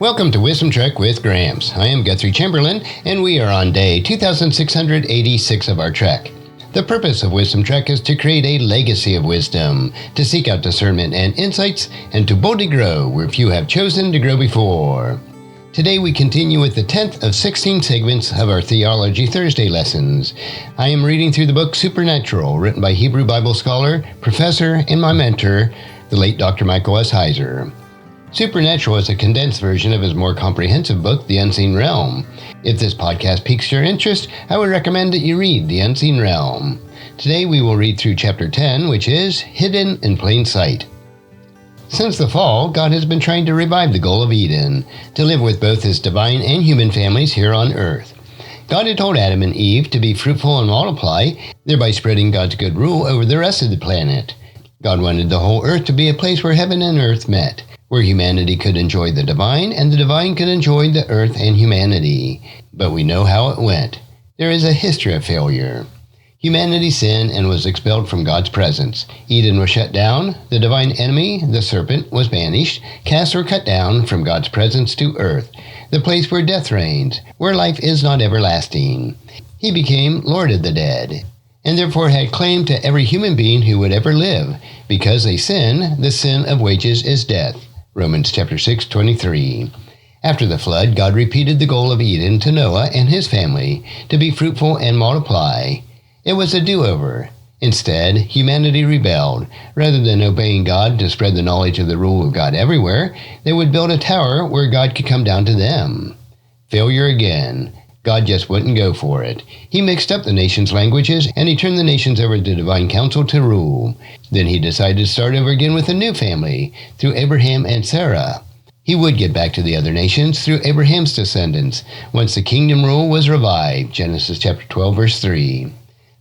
Welcome to Wisdom Trek with Gramps. I am Guthrie Chamberlain, and we are on day 2686 of our trek. The purpose of Wisdom Trek is to create a legacy of wisdom, to seek out discernment and insights, and to boldly grow where few have chosen to grow before. Today we continue with the 10th of 16 segments of our Theology Thursday lessons. I am reading through the book Supernatural, written by Hebrew Bible scholar, professor, and my mentor, the late Dr. Michael S. Heiser. Supernatural is a condensed version of his more comprehensive book, The Unseen Realm. If this podcast piques your interest, I would recommend that you read The Unseen Realm. Today we will read through chapter 10, which is Hidden in Plain Sight. Since the fall, God has been trying to revive the goal of Eden, to live with both his divine and human families here on earth. God had told Adam and Eve to be fruitful and multiply, thereby spreading God's good rule over the rest of the planet. God wanted the whole earth to be a place where heaven and earth met, where humanity could enjoy the divine and the divine could enjoy the earth and humanity. But we know how it went. There is a history of failure. Humanity sinned and was expelled from God's presence. Eden was shut down. The divine enemy, the serpent, was banished, cast or cut down from God's presence to earth, the place where death reigns, where life is not everlasting. He became Lord of the dead, and therefore had claim to every human being who would ever live. Because they sin, the sin of wages is death. Romans chapter 6:23. After the flood, God repeated the goal of Eden to Noah and his family, to be fruitful and multiply. It was a do-over. Instead, humanity rebelled. Rather than obeying God to spread the knowledge of the rule of God everywhere, they would build a tower where God could come down to them. Failure again. God just wouldn't go for it. He mixed up the nations' languages, and he turned the nations over to divine counsel to rule. Then he decided to start over again with a new family, through Abraham and Sarah. He would get back to the other nations through Abraham's descendants, once the kingdom rule was revived, Genesis chapter 12, verse 3.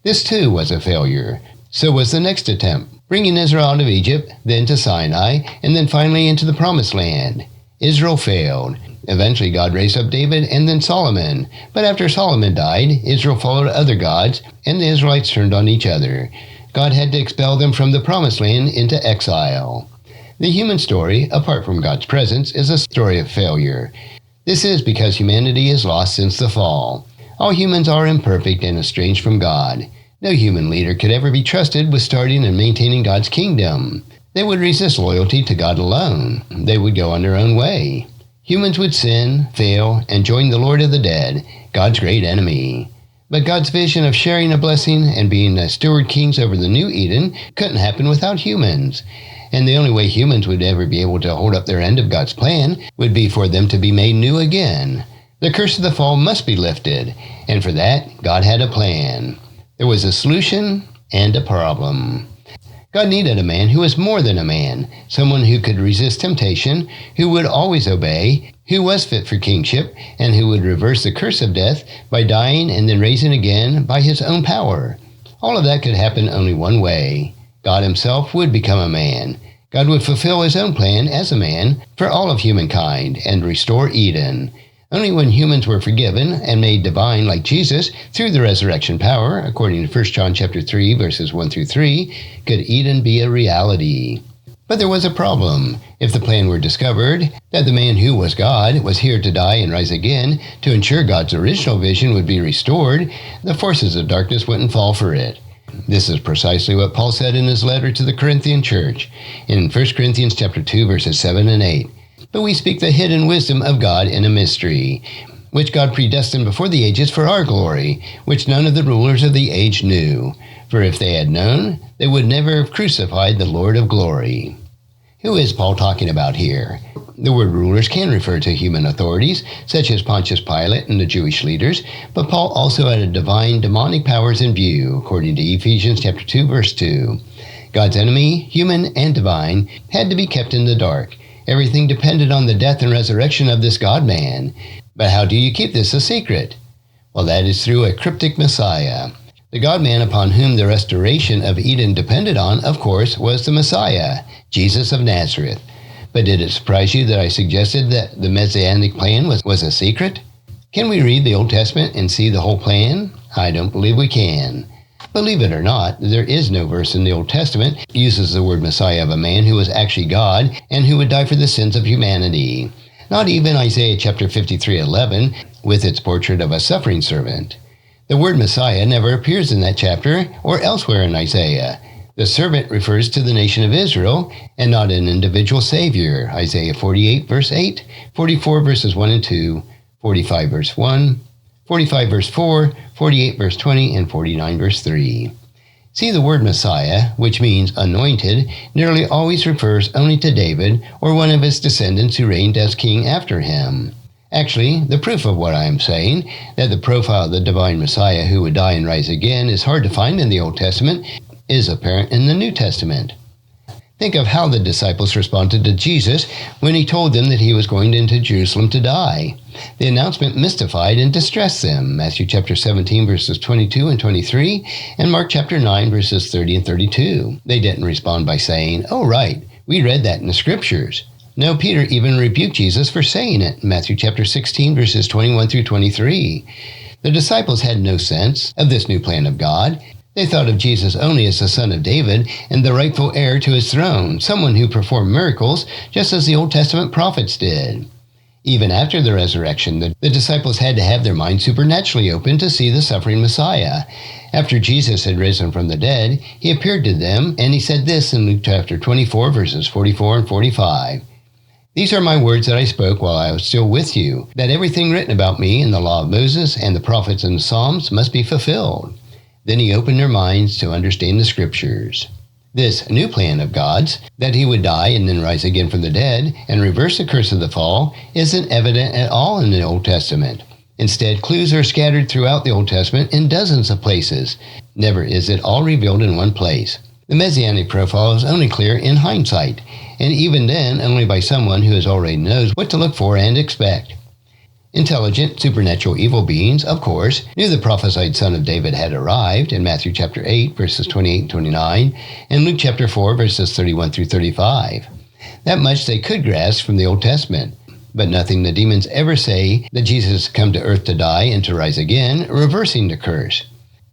This too was a failure. So was the next attempt, bringing Israel out of Egypt, then to Sinai, and then finally into the Promised Land. Israel failed. Eventually God raised up David and then Solomon. But after Solomon died, Israel followed other gods, and the Israelites turned on each other. God had to expel them from the Promised Land into exile. The human story, apart from God's presence, is a story of failure. This is because humanity is lost since the fall. All humans are imperfect and estranged from God. No human leader could ever be trusted with starting and maintaining God's kingdom. They would resist loyalty to God alone. They would go on their own way. Humans would sin, fail, and join the Lord of the dead, God's great enemy. But God's vision of sharing a blessing and being the steward kings over the new Eden couldn't happen without humans. And the only way humans would ever be able to hold up their end of God's plan would be for them to be made new again. The curse of the fall must be lifted, and for that, God had a plan. There was a solution and a problem. God needed a man who was more than a man, someone who could resist temptation, who would always obey, who was fit for kingship, and who would reverse the curse of death by dying and then raising again by his own power. All of that could happen only one way. God himself would become a man. God would fulfill his own plan as a man for all of humankind and restore Eden. Only when humans were forgiven and made divine like Jesus through the resurrection power, according to 1 John chapter 3, verses 1 through 3, could Eden be a reality. But there was a problem. If the plan were discovered, that the man who was God was here to die and rise again to ensure God's original vision would be restored, the forces of darkness wouldn't fall for it. This is precisely what Paul said in his letter to the Corinthian church in 1 Corinthians chapter 2, verses 7 and 8. But we speak the hidden wisdom of God in a mystery, which God predestined before the ages for our glory, which none of the rulers of the age knew. For if they had known, they would never have crucified the Lord of glory. Who is Paul talking about here? The word rulers can refer to human authorities, such as Pontius Pilate and the Jewish leaders, but Paul also had divine demonic powers in view, according to Ephesians chapter 2, verse 2. God's enemy, human and divine, had to be kept in the dark. Everything depended on the death and resurrection of this God-man. But how do you keep this a secret? Well, that is through a cryptic Messiah. The God-man upon whom the restoration of Eden depended on, of course, was the Messiah, Jesus of Nazareth. But did it surprise you that I suggested that the Messianic plan was a secret? Can we read the Old Testament and see the whole plan? I don't believe we can. Believe it or not, there is no verse in the Old Testament that uses the word Messiah of a man who was actually God and who would die for the sins of humanity. not even Isaiah chapter 53:11 with its portrait of a suffering servant. The word Messiah never appears in that chapter or elsewhere in Isaiah. The servant refers to the nation of Israel and not an individual Savior. Isaiah 48 verse 8, 44 verses 1 and 2, 45 verse 1, 45 verse 4, 48 verse 20, and 49 verse 3. See, the word Messiah, which means anointed, nearly always refers only to David or one of his descendants who reigned as king after him. Actually, the proof of what I am saying, that the profile of the divine Messiah who would die and rise again is hard to find in the Old Testament, is apparent in the New Testament. Think of how the disciples responded to Jesus when he told them that he was going into Jerusalem to die. The announcement mystified and distressed them. Matthew chapter 17 verses 22 and 23, and Mark chapter 9 verses 30 and 32. They didn't respond by saying, "Oh right, we read that in the scriptures." No, Peter even rebuked Jesus for saying it in Matthew chapter 16 verses 21 through 23. The disciples had no sense of this new plan of God. They thought of Jesus only as the son of David and the rightful heir to his throne, someone who performed miracles just as the Old Testament prophets did. Even after the resurrection, the disciples had to have their minds supernaturally open to see the suffering Messiah. After Jesus had risen from the dead, he appeared to them, and he said this in Luke chapter 24, verses 44 and 45. "These are my words that I spoke while I was still with you, that everything written about me in the law of Moses and the prophets and the Psalms must be fulfilled." Then he opened their minds to understand the scriptures. This new plan of God's, that he would die and then rise again from the dead and reverse the curse of the fall, isn't evident at all in the Old Testament. Instead, clues are scattered throughout the Old Testament in dozens of places. Never is it all revealed in one place. The Messianic profile is only clear in hindsight, and even then only by someone who already knows what to look for and expect. Intelligent, supernatural evil beings, of course, knew the prophesied son of David had arrived in Matthew chapter 8, verses 28 and 29, and Luke chapter 4, verses 31 through 35. That much they could grasp from the Old Testament, but nothing the demons ever say that Jesus come to earth to die and to rise again, reversing the curse.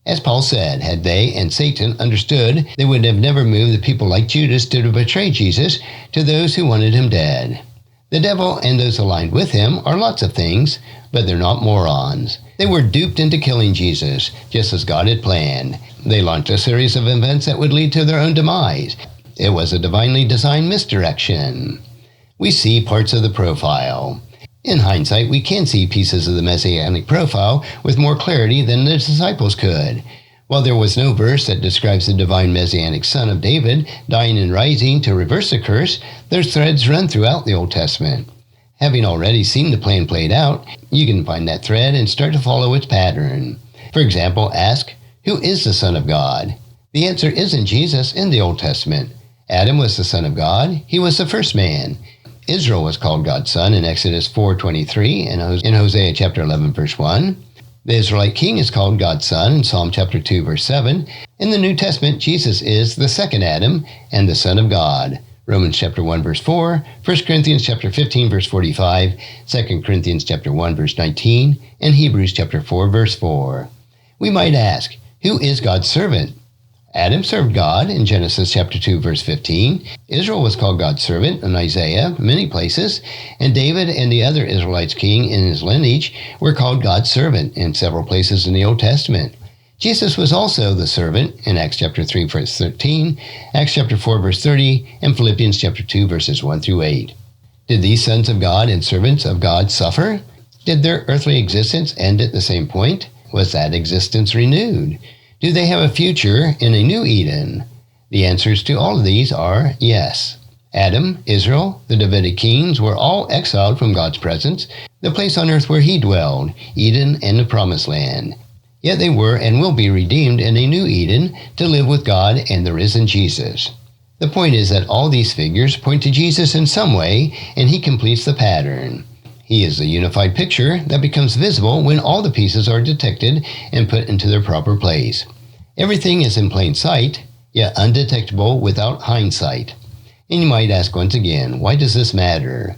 As Paul said, had they and Satan understood, they would have never moved the people like Judas to betray Jesus to those who wanted him dead. The devil and those aligned with him are lots of things, but they're not morons. They were duped into killing Jesus, just as God had planned. They launched a series of events that would lead to their own demise. It was a divinely designed misdirection. We see parts of the profile. In hindsight, we can see pieces of the Messianic profile with more clarity than the disciples could. While there was no verse that describes the divine Messianic son of David dying and rising to reverse the curse, those threads run throughout the Old Testament. Having already seen the plan played out, you can find that thread and start to follow its pattern. For example, ask, who is the Son of God? The answer isn't Jesus in the Old Testament. Adam was the son of God. He was the first man. Israel was called God's son in Exodus 4:23 and in Hosea chapter 11, verse 1. The Israelite king is called God's son in Psalm chapter 2, verse 7. In the New Testament, Jesus is the second Adam and the Son of God. Romans chapter 1, verse 4, 1 Corinthians chapter 15, verse 45, 2 Corinthians chapter 1, verse 19, and Hebrews chapter 4, verse 4. We might ask, who is God's servant? Adam served God in Genesis chapter 2, verse 15. Israel was called God's servant in Isaiah, many places, and David and the other Israelites king in his lineage were called God's servant in several places in the Old Testament. Jesus was also the servant in Acts chapter 3, verse 13, Acts chapter 4, verse 30, and Philippians chapter 2, verses 1 through 8. Did these sons of God and servants of God suffer? Did their earthly existence end at the same point? Was that existence renewed? Do they have a future in a new Eden? The answers to all of these are yes. Adam, Israel, the Davidic kings were all exiled from God's presence, the place on earth where he dwelled, Eden and the Promised Land. Yet they were and will be redeemed in a new Eden to live with God and the risen Jesus. The point is that all these figures point to Jesus in some way, and he completes the pattern. He is the unified picture that becomes visible when all the pieces are detected and put into their proper place. Everything is in plain sight, yet undetectable without hindsight. And you might ask once again, why does this matter?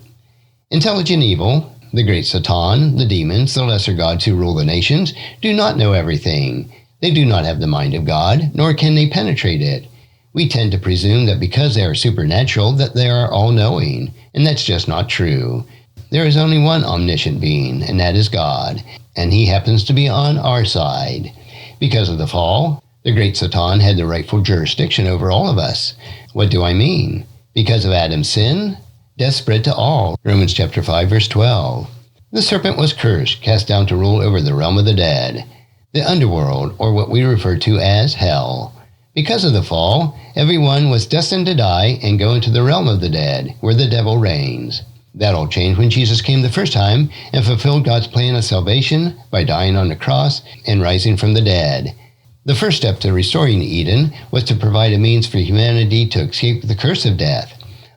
Intelligent evil, the great Satan, the demons, the lesser gods who rule the nations, do not know everything. They do not have the mind of God, nor can they penetrate it. We tend to presume that because they are supernatural, that they are all-knowing, and that's just not true. there is only one omniscient being, and that is God, and he happens to be on our side. Because of the fall, the great Satan had the rightful jurisdiction over all of us. What do I mean? Because of Adam's sin, death spread to all. Romans chapter 5, verse 12. The serpent was cursed, cast down to rule over the realm of the dead, the underworld, or what we refer to as hell. Because of the fall, everyone was destined to die and go into the realm of the dead, where the devil reigns. That all changed when Jesus came the first time and fulfilled God's plan of salvation by dying on the cross and rising from the dead. The first step to restoring Eden was to provide a means for humanity to escape the curse of death.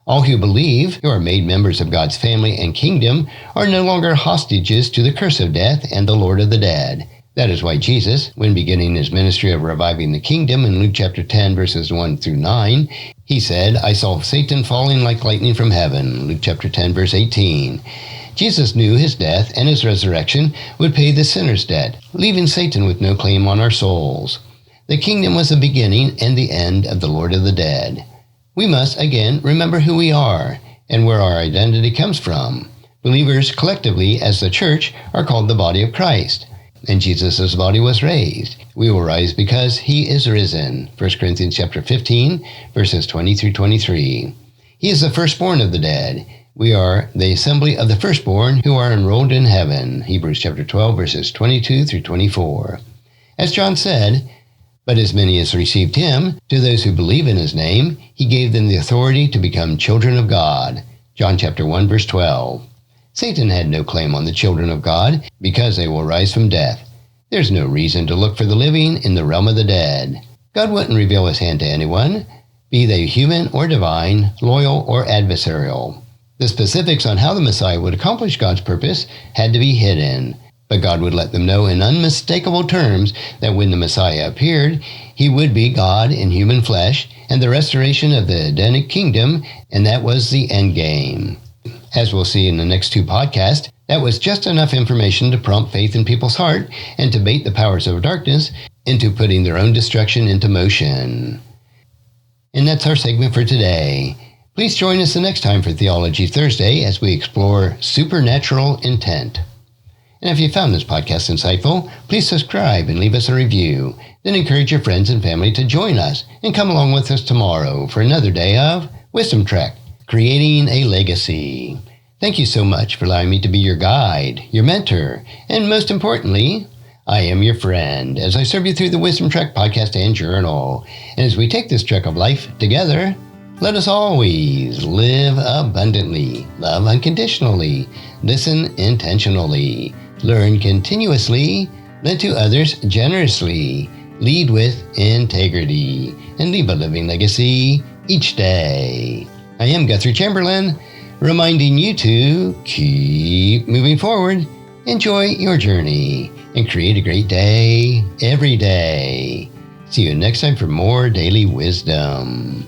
All who believe, who are made members of God's family and kingdom, are no longer hostages to the curse of death and the Lord of the dead. That is why Jesus, when beginning his ministry of reviving the kingdom in Luke chapter 10, verses 1 through 9, he said, I saw Satan falling like lightning from heaven, Luke chapter 10, verse 18. Jesus knew his death and his resurrection would pay the sinner's debt, leaving Satan with no claim on our souls. The kingdom was the beginning and the end of the Lord of the dead. We must, again, remember who we are and where our identity comes from. Believers collectively, as the church, are called the body of Christ. And Jesus' body was raised. We will rise because he is risen. 1 Corinthians chapter 15, verses 20 through 23. He is the firstborn of the dead. We are the assembly of the firstborn who are enrolled in heaven. Hebrews chapter 12, verses 22 through 24. As John said, but as many as received him, to those who believe in his name, he gave them the authority to become children of God. John chapter 1, verse 12. Satan had no claim on the children of God because they will rise from death. There's no reason to look for the living in the realm of the dead. God wouldn't reveal his hand to anyone, be they human or divine, loyal or adversarial. The specifics on how the Messiah would accomplish God's purpose had to be hidden, but God would let them know in unmistakable terms that when the Messiah appeared, he would be God in human flesh and the restoration of the Edenic kingdom, and that was the end game. As we'll see in the next two podcasts, that was just enough information to prompt faith in people's heart and to bait the powers of darkness into putting their own destruction into motion. And that's our segment for today. Please join us the next time for Theology Thursday as we explore supernatural intent. And if you found this podcast insightful, please subscribe and leave us a review. Then encourage your friends and family to join us and come along with us tomorrow for another day of Wisdom Trek. Creating a legacy. Thank you so much for allowing me to be your guide, your mentor, and most importantly, I am your friend as I serve you through the Wisdom Trek podcast and journal. And as we take this trek of life together, let us always live abundantly, love unconditionally, listen intentionally, learn continuously, lend to others generously, lead with integrity, and leave a living legacy each day. I am Guthrie Chamberlain, reminding you to keep moving forward, enjoy your journey, and create a great day every day. See you next time for more daily wisdom.